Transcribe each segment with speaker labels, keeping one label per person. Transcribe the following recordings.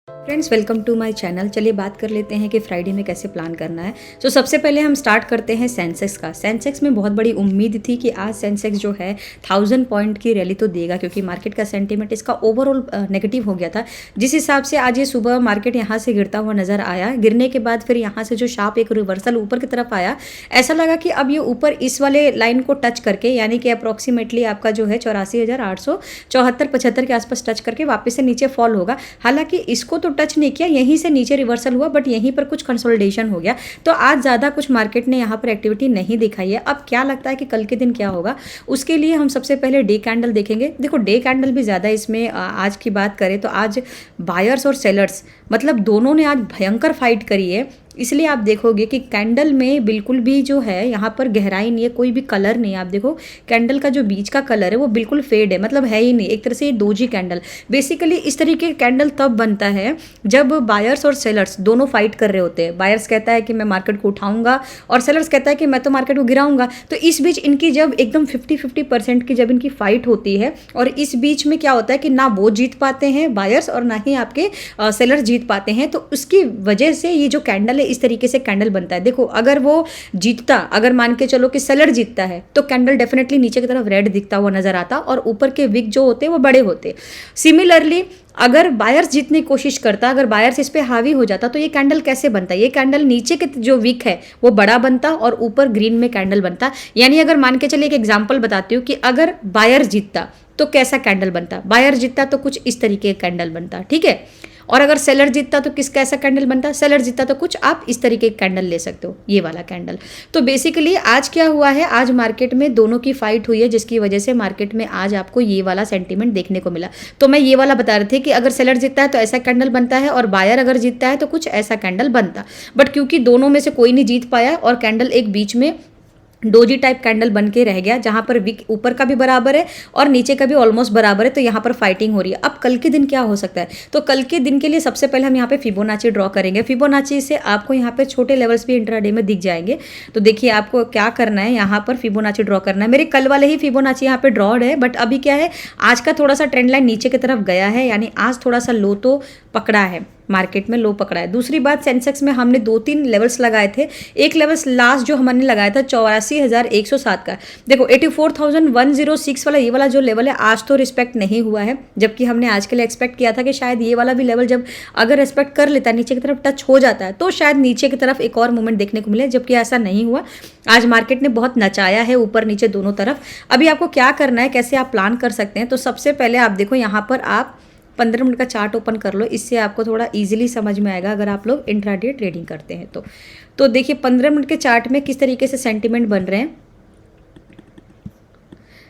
Speaker 1: Friends, welcome to my channel. चलिए बात कर लेते हैं कि फ्राइडे में कैसे प्लान करना है। तो सबसे पहले हम स्टार्ट करते हैं सेंसेक्स का। सेंसेक्स में बहुत बड़ी उम्मीद थी कि आज सेंसेक्स जो है 1000 पॉइंट की रैली तो देगा, क्योंकि मार्केट का सेंटीमेंट इसका ओवरऑल नेगेटिव हो गया था। जिस हिसाब से आज ये सुबह मार्केट यहाँ से गिरता हुआ नजर आया, गिरने के बाद फिर यहाँ से जो शार्प एक रिवर्सल ऊपर की तरफ आया, ऐसा लगा कि अब ये ऊपर इस वाले लाइन को टच करके, यानी कि अप्रॉक्सीमेटली आपका जो है 84,874-75 के आसपास टच करके वापस से नीचे फॉल होगा। हालांकि इसको तो टच नहीं किया, यहीं से नीचे रिवर्सल हुआ, बट यहीं पर कुछ कंसोलिडेशन हो गया। तो आज ज़्यादा कुछ मार्केट ने यहाँ पर एक्टिविटी नहीं दिखाई है। अब क्या लगता है कि कल के दिन क्या होगा, उसके लिए हम सबसे पहले डे कैंडल देखेंगे। देखो, डे कैंडल भी ज़्यादा इसमें आज की बात करें तो आज बायर्स और सेलर्स मतलब दोनों ने आज भयंकर फाइट करी है। इसलिए आप देखोगे कि कैंडल में बिल्कुल भी जो है यहाँ पर गहराई नहीं है, कोई भी कलर नहीं है। आप देखो कैंडल का जो बीच का कलर है वो बिल्कुल फेड है, मतलब है ही नहीं, एक तरह से ये डोजी कैंडल। बेसिकली इस तरीके का कैंडल तब बनता है जब बायर्स और सेलर्स दोनों फाइट कर रहे होते हैं। बायर्स कहता है कि मैं मार्केट को उठाऊंगा और सेलर्स कहता है कि मैं तो मार्केट को गिराऊंगा। तो इस बीच इनकी जब एकदम 50-50% की जब इनकी फाइट होती है, और इस बीच में क्या होता है कि ना वो जीत पाते हैं बायर्स और ना ही आपके सेलर्स जीत पाते हैं, तो उसकी वजह से ये जो कैंडल इस तरीके से कैंडल बनता है। देखो, अगर वो जीतता, अगर मान के चलो कि सेलर जीतता है, तो कैंडल डेफिनेटली नीचे की तरफ रेड दिखता हुआ नजर आता और ऊपर के विक जो होते हैं वो बड़े होते। सिमिलरली अगर बायर्स जीतने की कोशिश करता, अगर बायर्स इस पे हावी हो जाता, तो ये कैंडल कैसे बनता है? ये कैंडल नीचे के जो विक है वो बड़ा बनता और ऊपर ग्रीन में कैंडल बनता। यानी अगर मान के चलिए एक एग्जांपल बताती हूँ कि अगर बायर जीतता तो कैसा कैंडल बनता, बायर जीतता तो कुछ इस तरीके का कैंडल बनता, ठीक है। और अगर सेलर जीतता तो किस कैसा कैंडल बनता, सेलर जीतता तो कुछ आप इस तरीके का कैंडल ले सकते हो, ये वाला कैंडल। तो बेसिकली आज क्या हुआ है, आज मार्केट में दोनों की फाइट हुई है, जिसकी वजह से मार्केट में आज आपको ये वाला सेंटीमेंट देखने को मिला। तो मैं ये वाला बता रही थी कि अगर सेलर जीतता है तो ऐसा कैंडल बनता है और बायर अगर जीतता है तो कुछ ऐसा कैंडल बनता। बट क्योंकि दोनों में से कोई नहीं जीत पाया और कैंडल एक बीच में डोजी टाइप कैंडल बन के रह गया, जहां पर विक ऊपर का भी बराबर है और नीचे का भी ऑलमोस्ट बराबर है, तो यहाँ पर फाइटिंग हो रही है। अब कल के दिन क्या हो सकता है, तो कल के दिन के लिए सबसे पहले हम यहाँ पे फिबोनाची ड्रॉ करेंगे। फिबोनाची से आपको यहाँ पे छोटे लेवल्स भी इंट्राडे में दिख जाएंगे। तो देखिए आपको क्या करना है, यहाँ पर फिबोनाची ड्रॉ करना है। मेरे कल वाले ही फिबोनाची यहाँ पे ड्रॉड है, बट अभी क्या है, आज का थोड़ा सा ट्रेंड लाइन नीचे की तरफ गया है, यानी आज थोड़ा सा लो तो पकड़ा है, मार्केट में लो पकड़ा है। दूसरी बात, सेंसेक्स में हमने 2-3 लेवल्स लगाए थे। एक लेवल्स लास्ट जो हमने लगाया था 84,107 का, देखो 84,106 वाला, ये वाला जो लेवल है आज तो रिस्पेक्ट नहीं हुआ है, जबकि हमने आज के लिए एक्सपेक्ट किया था कि शायद ये वाला भी लेवल जब अगर रिस्पेक्ट कर लेता है, नीचे की तरफ टच हो जाता है, तो शायद नीचे की तरफ एक और मूवमेंट देखने को मिले, जबकि ऐसा नहीं हुआ। आज मार्केट ने बहुत नचाया है ऊपर नीचे दोनों तरफ। अभी आपको क्या करना है, कैसे आप प्लान कर सकते हैं, तो सबसे पहले आप देखो यहाँ पर आप 15 मिनट का चार्ट ओपन कर लो, इससे आपको थोड़ा इजीली समझ में आएगा अगर आप लोग इंट्राडे ट्रेडिंग करते हैं तो देखिए 15 मिनट के चार्ट में किस तरीके से सेंटीमेंट बन रहे हैं।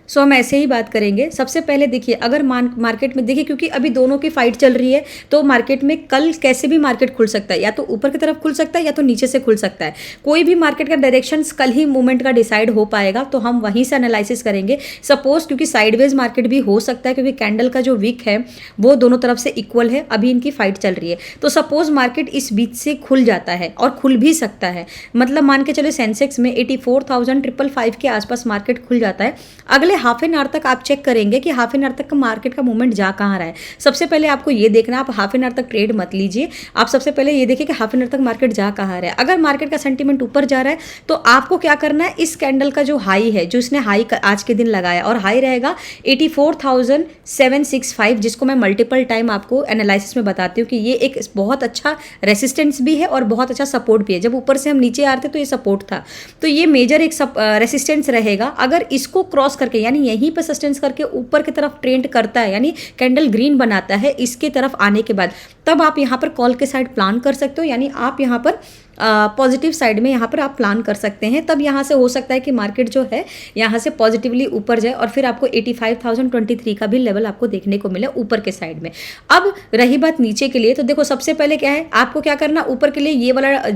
Speaker 1: सो हम ऐसे ही बात करेंगे। सबसे पहले देखिए, अगर मार्केट में देखिए, क्योंकि अभी दोनों की फाइट चल रही है, तो मार्केट में कल कैसे भी मार्केट खुल सकता है, या तो ऊपर की तरफ खुल सकता है या तो नीचे से खुल सकता है। कोई भी मार्केट का डायरेक्शंस कल ही मूवमेंट का डिसाइड हो पाएगा, तो हम वहीं से एनालिसिस करेंगे। सपोज क्योंकि साइडवेज मार्केट भी हो सकता है, क्योंकि कैंडल का जो विक है वो दोनों तरफ से इक्वल है, अभी इनकी फाइट चल रही है। तो सपोज मार्केट इस बीच से खुल जाता है और खुल भी सकता है, मतलब मान के चलो सेंसेक्स में 84,555 के आसपास मार्केट खुल जाता है। अगले हाफ एन आवर तक आप चेक करेंगे कि हाफ एन आवर तक का मार्केट का मूवमेंट जा कहाँ रहा है। सबसे पहले आपको ये देखना, आप हाफ एन आवर तक ट्रेड मत लीजिए, आप सबसे पहले ये देखिए कि हाफ एन आवर तक मार्केट जा कहाँ रहा है। अगर मार्केट का सेंटीमेंट ऊपर जा रहा है तो आपको क्या करना है, इस कैंडल का जो हाई है, जो इसने हाई आज के दिन लगाया, और हाई रहेगा 84,765, जिसको मैं मल्टीपल टाइम आपको एनालिसिस में बताती हूँ कि ये एक बहुत अच्छा रेसिस्टेंस भी है और बहुत अच्छा सपोर्ट भी है। जब ऊपर से हम नीचे आ रहे थे तो ये सपोर्ट था, तो ये मेजर एक रेसिस्टेंस रहेगा। अगर इसको क्रॉस करके, यानी यहीं पर सस्टेंस करके ऊपर की तरफ ट्रेंड करता है, यानी कैंडल ग्रीन बनाता है, इसके तरफ आने के बाद तब आप यहाँ पर कॉल के साइड प्लान कर सकते हो, यानी आप यहाँ पर पॉजिटिव साइड में यहाँ पर आप प्लान कर सकते हैं। तब यहाँ से हो सकता है कि मार्केट जो है यहाँ से पॉजिटिवली ऊपर जाए और फिर आपको 85,023 का भी लेवल आपको देखने को मिले ऊपर के साइड में। अब रही बात नीचे के लिए, तो देखो सबसे पहले क्या है, आपको क्या करना, ऊपर के लिए ये वाला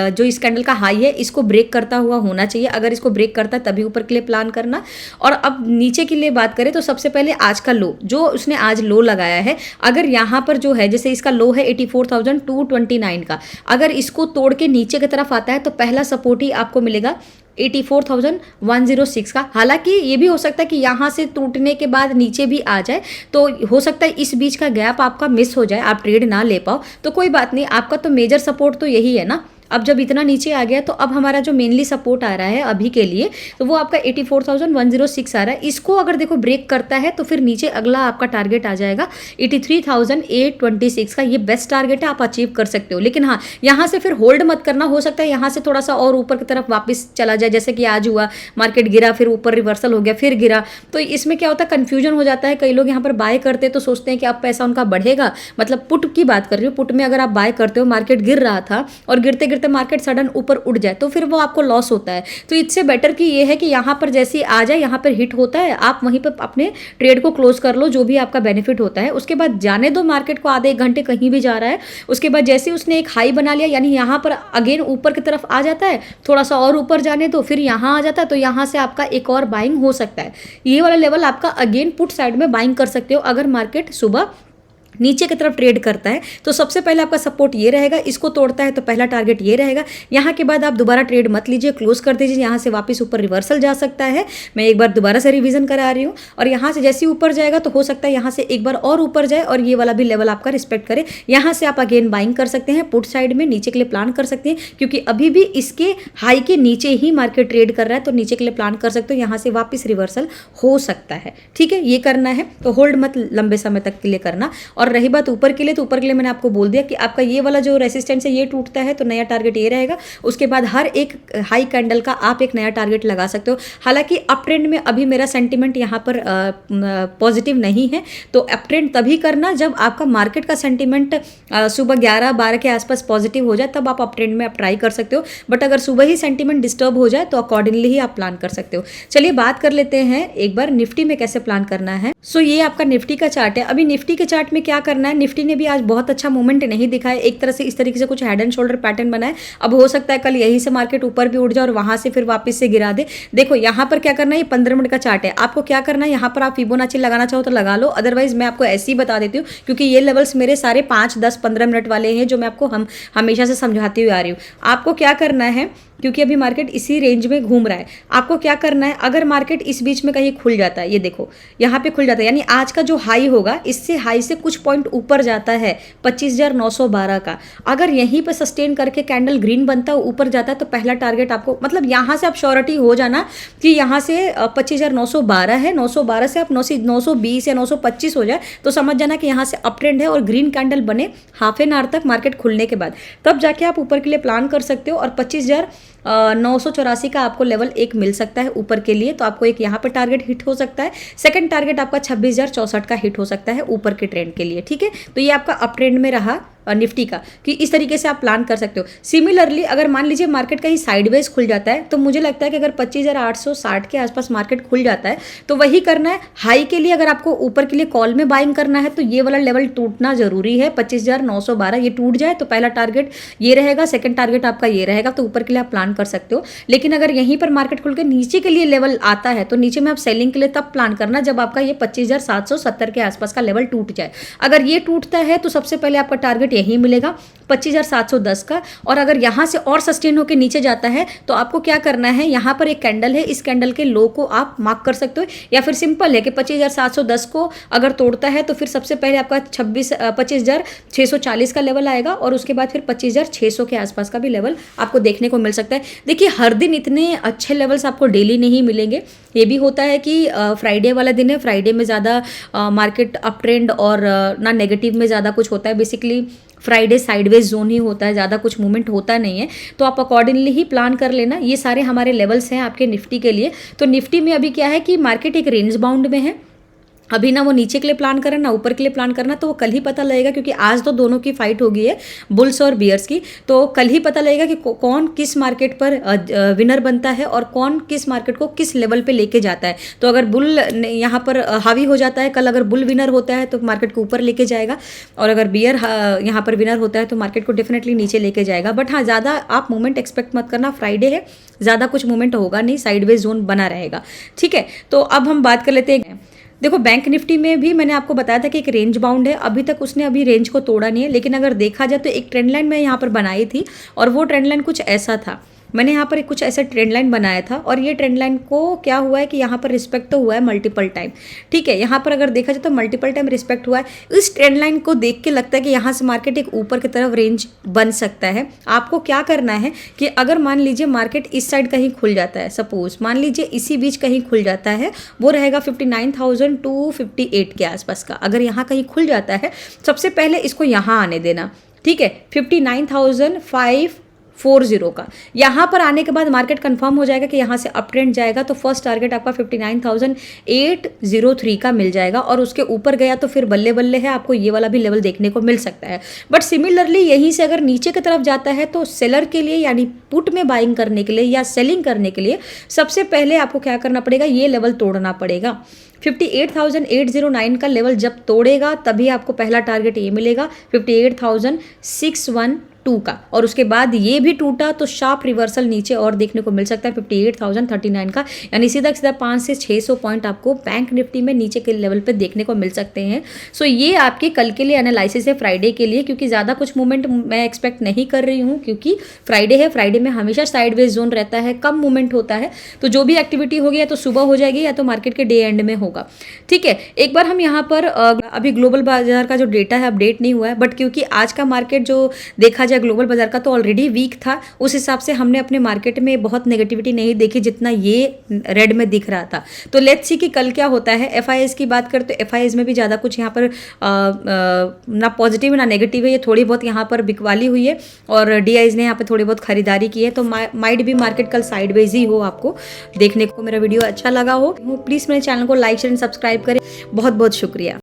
Speaker 1: जो इस कैंडल का हाई है इसको ब्रेक करता हुआ होना चाहिए। अगर इसको ब्रेक करता है तभी ऊपर के लिए प्लान करना। और अब नीचे के लिए बात करें तो सबसे पहले आज का लो, जो उसने आज लो लगाया है, अगर यहाँ पर जो है, जैसे इसका लो है 84,229 का, अगर इसको तोड़ के नीचे की तरफ आता है तो पहला सपोर्ट ही आपको मिलेगा 84,106 का। हालांकि ये भी हो सकता है कि यहाँ से टूटने के बाद नीचे भी आ जाए, तो हो सकता है इस बीच का गैप आपका मिस हो जाए, आप ट्रेड ना ले पाओ, तो कोई बात नहीं, आपका तो मेजर सपोर्ट तो यही है ना। अब जब इतना नीचे आ गया तो अब हमारा जो मेनली सपोर्ट आ रहा है अभी के लिए, तो वो आपका 84,106 आ रहा है। इसको अगर देखो ब्रेक करता है तो फिर नीचे अगला आपका टारगेट आ जाएगा 83,826 का। ये बेस्ट टारगेट है, आप अचीव कर सकते हो। लेकिन हाँ, यहाँ से फिर होल्ड मत करना, हो सकता है यहाँ से थोड़ा सा और ऊपर की तरफ वापस चला जाए, जैसे कि आज हुआ, मार्केट गिरा, फिर ऊपर रिवर्सल हो गया, फिर गिरा। तो इसमें क्या होता है, कंफ्यूजन हो जाता है। कई लोग यहाँ पर बाय करते हैं तो सोचते हैं कि अब पैसा उनका बढ़ेगा, मतलब पुट की बात कर रही हूँ, पुट में अगर आप बाय करते हो, मार्केट गिर रहा था और गिरते गिरते मार्केट सडन ऊपर उड़ जाए तो फिर वो आपको लॉस होता है। तो इससे बेटर कि ये है कि यहाँ पर जैसे आ जाए, यहाँ पर हिट होता है, आप वहीं पर अपने ट्रेड को क्लोज कर लो, जो भी आपका बेनिफिट होता है। उसके बाद जाने दो मार्केट को, आधे एक घंटे कहीं भी जा रहा है, उसके बाद जैसे उसने एक हाई बना लिया, यानी यहाँ पर अगेन ऊपर की तरफ आ जाता है, थोड़ा सा और ऊपर जाने दो, फिर यहाँ आ जाता है, तो यहाँ से आपका एक और बाइंग हो सकता है। ये वाला लेवल आपका अगेन पुट साइड में बाइंग कर सकते हो अगर मार्केट सुबह नीचे की तरफ ट्रेड करता है। तो सबसे पहले आपका सपोर्ट ये रहेगा, इसको तोड़ता है तो पहला टारगेट ये रहेगा। यहाँ के बाद आप दोबारा ट्रेड मत लीजिए, क्लोज कर दीजिए। यहाँ से वापस ऊपर रिवर्सल जा सकता है, मैं एक बार दोबारा से रिवीजन करा रही हूँ। और यहाँ से जैसे ऊपर जाएगा तो हो सकता है यहाँ से एक बार और ऊपर जाए और ये वाला भी लेवल आपका रिस्पेक्ट करे। यहाँ से आप अगेन बाइंग कर सकते हैं, पुट साइड में नीचे के लिए प्लान कर सकते हैं, क्योंकि अभी भी इसके हाई के नीचे ही मार्केट ट्रेड कर रहा है, तो नीचे के लिए प्लान कर सकते हो। यहाँ से वापस रिवर्सल हो सकता है, ठीक है, ये करना है। तो होल्ड मत लंबे समय तक के लिए करना। और रही बात ऊपर के लिए, तो ऊपर के लिए मैंने आपको बोल दिया कि आपका ये वाला जो रेसिस्टेंस है ये टूटता है तो नया टारगेट ये रहेगा। उसके बाद हर एक हाई कैंडल का आप एक नया टारगेट लगा सकते हो। हालांकि अप ट्रेंड में अभी मेरा सेंटीमेंट यहाँ पर पॉजिटिव नहीं है, तो अप ट्रेंड तभी करना जब आपका मार्केट का सेंटीमेंट सुबह 11-12 के आसपास पॉजिटिव हो जाए, तब आप अप ट्रेंड में आप ट्राई कर सकते हो। बट अगर सुबह ही सेंटीमेंट डिस्टर्ब हो जाए तो अकॉर्डिंगली ही आप प्लान कर सकते हो। चलिए बात कर लेते हैं एक बार निफ्टी में कैसे प्लान करना है। सो ये आपका निफ्टी का चार्ट है। अभी निफ्टी के चार्ट में क्या करना है, निफ्टी ने भी आज बहुत अच्छा मूवमेंट नहीं दिखाया, एक तरह से इस तरीके से कुछ हेड एंड शोल्डर पैटर्न बना है। अब हो सकता है कल यहीं से मार्केट ऊपर भी उठ जाए और वहां से फिर वापस से गिरा दे। देखो यहाँ पर क्या करना है, ये 15 मिनट का चार्ट है। आपको क्या करना है, यहाँ पर आप फिबोनाची लगाना चाहो तो लगा लो, अदरवाइज मैं आपको ऐसे ही बता देती हूँ, क्योंकि ये लेवल्स मेरे सारे 5, 10, 15 मिनट वाले हैं जो मैं आपको हमेशा से समझाती हुई आ रही हूँ। आपको क्या करना है, क्योंकि अभी मार्केट इसी रेंज में घूम रहा है, आपको क्या करना है, अगर मार्केट इस बीच में कहीं खुल जाता है, ये देखो यहाँ पे खुल जाता है, यानी आज का जो हाई होगा इससे हाई से कुछ पॉइंट ऊपर जाता है 25,912 का, अगर यहीं पे सस्टेन करके कैंडल ग्रीन बनता है, ऊपर जाता है, तो पहला टारगेट आपको, मतलब यहाँ से आप श्योरिटी हो जाना कि यहाँ से 25,912 है, 912 से आप 920 या 925 हो जाए तो समझ जाना कि यहाँ से अप ट्रेंड है और ग्रीन कैंडल बने हाफ एन आवर तक मार्केट खुलने के बाद, तब जाके आप ऊपर के लिए प्लान कर सकते हो। और 25,984 का आपको लेवल एक मिल सकता है ऊपर के लिए, तो आपको एक यहाँ पे टारगेट हिट हो सकता है। सेकंड टारगेट आपका 26,064 का हिट हो सकता है ऊपर के ट्रेंड के लिए, ठीक है। तो ये आपका अप ट्रेंड में रहा निफ्टी का, कि इस तरीके से आप प्लान कर सकते हो। सिमिलरली अगर मान लीजिए मार्केट कहीं साइडवेज खुल जाता है, तो मुझे लगता है कि अगर 25,860 के आसपास मार्केट खुल जाता है तो वही करना है। हाई के लिए अगर आपको ऊपर के लिए कॉल में बाइंग करना है तो ये वाला लेवल टूटना जरूरी है, 25,912 ये टूट जाए तो पहला टारगेट ये रहेगा, सेकंड टारगेट आपका ये रहेगा, तो ऊपर के लिए आप प्लान कर सकते हो। लेकिन अगर यहीं पर मार्केट खुल के नीचे के लिए लेवल आता है तो नीचे में आप सेलिंग के लिए तब प्लान करना जब आपका ये 25,770 के आसपास का लेवल टूट जाए। अगर ये टूटता है तो सबसे पहले आपका टारगेट यही मिलेगा 25,710 का। और अगर यहां से और सस्टेन होकर नीचे जाता है तो आपको क्या करना है, यहां पर एक कैंडल है, इस कैंडल के लो को आप मार्क कर सकते हो, या फिर सिंपल है कि 25,710 को अगर तोड़ता है तो फिर सबसे पहले आपका 25,640 का लेवल आएगा और उसके बाद फिर 25,600 के आसपास का भी लेवल आपको देखने को मिल सकता है। देखिए हर दिन इतने अच्छे लेवल्स आपको डेली नहीं मिलेंगे, ये भी होता है कि फ्राइडे वाला दिन है, फ्राइडे में ज़्यादा मार्केट अप ट्रेंड और ना नेगेटिव में ज़्यादा कुछ होता है, बेसिकली फ्राइडे साइडवेज जोन ही होता है, ज़्यादा कुछ मूवमेंट होता नहीं है, तो आप अकॉर्डिंगली ही प्लान कर लेना। ये सारे हमारे लेवल्स हैं आपके निफ्टी के लिए। तो निफ्टी में अभी क्या है कि मार्केट एक रेंज बाउंड में है, अभी ना वो नीचे के लिए प्लान करना ना ऊपर के लिए प्लान करना, तो वो कल ही पता लगेगा, क्योंकि आज तो दोनों की फाइट हो गई है, बुल्स और बियर्स की। तो कल ही पता लगेगा कि कौन किस मार्केट पर विनर बनता है और कौन किस मार्केट को किस लेवल पे लेके जाता है। तो अगर बुल यहाँ पर हावी हो जाता है कल, अगर बुल विनर होता है तो मार्केट को ऊपर लेके जाएगा, और अगर बियर यहाँ पर विनर होता है तो मार्केट को डेफिनेटली नीचे लेके जाएगा। बट हाँ, ज़्यादा आप मूवमेंट एक्सपेक्ट मत करना, फ्राइडे है, ज़्यादा कुछ मूवमेंट होगा नहीं, साइडवेज जोन बना रहेगा, ठीक है। तो अब हम बात कर लेते हैं देखो बैंक निफ्टी में भी मैंने आपको बताया था कि एक रेंज बाउंड है, अभी तक उसने अभी रेंज को तोड़ा नहीं है, लेकिन अगर देखा जाए तो एक ट्रेंड लाइन मैं यहाँ पर बनाई थी और वो ट्रेंड लाइन कुछ ऐसा था। मैंने यहाँ पर कुछ ऐसा ट्रेंड लाइन बनाया था और ये ट्रेंड लाइन को क्या हुआ है कि यहाँ पर रिस्पेक्ट तो हुआ है मल्टीपल टाइम। ठीक है, यहाँ पर अगर देखा जाए तो मल्टीपल टाइम रिस्पेक्ट हुआ है। इस ट्रेंड लाइन को देख के लगता है कि यहाँ से मार्केट एक ऊपर की तरफ रेंज बन सकता है। आपको क्या करना है कि अगर मान लीजिए मार्केट इस साइड कहीं खुल जाता है, सपोज मान लीजिए इसी बीच कहीं खुल जाता है, वो रहेगा 59,258 के आसपास का। अगर यहाँ कहीं खुल जाता है, सबसे पहले इसको यहाँ आने देना। ठीक है, 59,540 का यहाँ पर आने के बाद मार्केट कंफर्म हो जाएगा कि यहाँ से अप ट्रेंड जाएगा, तो फर्स्ट टारगेट आपका 59,803 का मिल जाएगा और उसके ऊपर गया तो फिर बल्ले बल्ले है, आपको ये वाला भी लेवल देखने को मिल सकता है। बट सिमिलरली यहीं से अगर नीचे की तरफ जाता है तो सेलर के लिए यानी पुट में बाइंग करने के लिए या सेलिंग करने के लिए सबसे पहले आपको क्या करना पड़ेगा, ये लेवल तोड़ना पड़ेगा। 58,809 का लेवल जब तोड़ेगा तभी आपको पहला टारगेट ये मिलेगा 58,612 का, और उसके बाद ये भी टूटा तो शार्प रिवर्सल नीचे और देखने को मिल सकता है 58,039 का, यानी सीधा सीधा 500 से 600 पॉइंट आपको बैंक निफ्टी में नीचे के लेवल पे देखने को मिल सकते हैं। सो ये आपके कल के लिए एनालिसिस है, फ्राइडे के लिए, क्योंकि ज़्यादा कुछ मूवमेंट मैं एक्सपेक्ट नहीं कर रही हूँ क्योंकि फ्राइडे है। फ्राइडे में हमेशा साइडवेज जोन रहता है, कम मूवमेंट होता है, तो जो भी एक्टिविटी होगी या तो सुबह हो जाएगी या तो मार्केट के डे एंड में होगा। ठीक है, एक बार हम यहाँ पर अभी ग्लोबल बाजार का जो डेटा है अपडेट नहीं हुआ है, बट क्योंकि आज का मार्केट जो देखा जाए ग्लोबल बाजार का तो ऑलरेडी वीक था, उस हिसाब से हमने अपने मार्केट में बहुत नेगेटिविटी नहीं देखी जितना ये रेड में दिख रहा था। तो लेट्स सी कि कल क्या होता है। एफआईएस की बात करें तो एफआईएस में भी ज़्यादा कुछ यहाँ पर ना पॉजिटिव ना नेगेटिव है, ये थोड़ी बहुत यहाँ पर बिकवाली हुई है और डीआईज ने यहाँ पर थोड़ी बहुत खरीदारी की है, तो माइट भी मार्केट कल साइडवेज ही हो। आपको देखने को मेरा वीडियो अच्छा लगा हो, प्लीज़ मेरे चैनल को लाइक शेयर एंड सब्सक्राइब करें। बहुत बहुत शुक्रिया।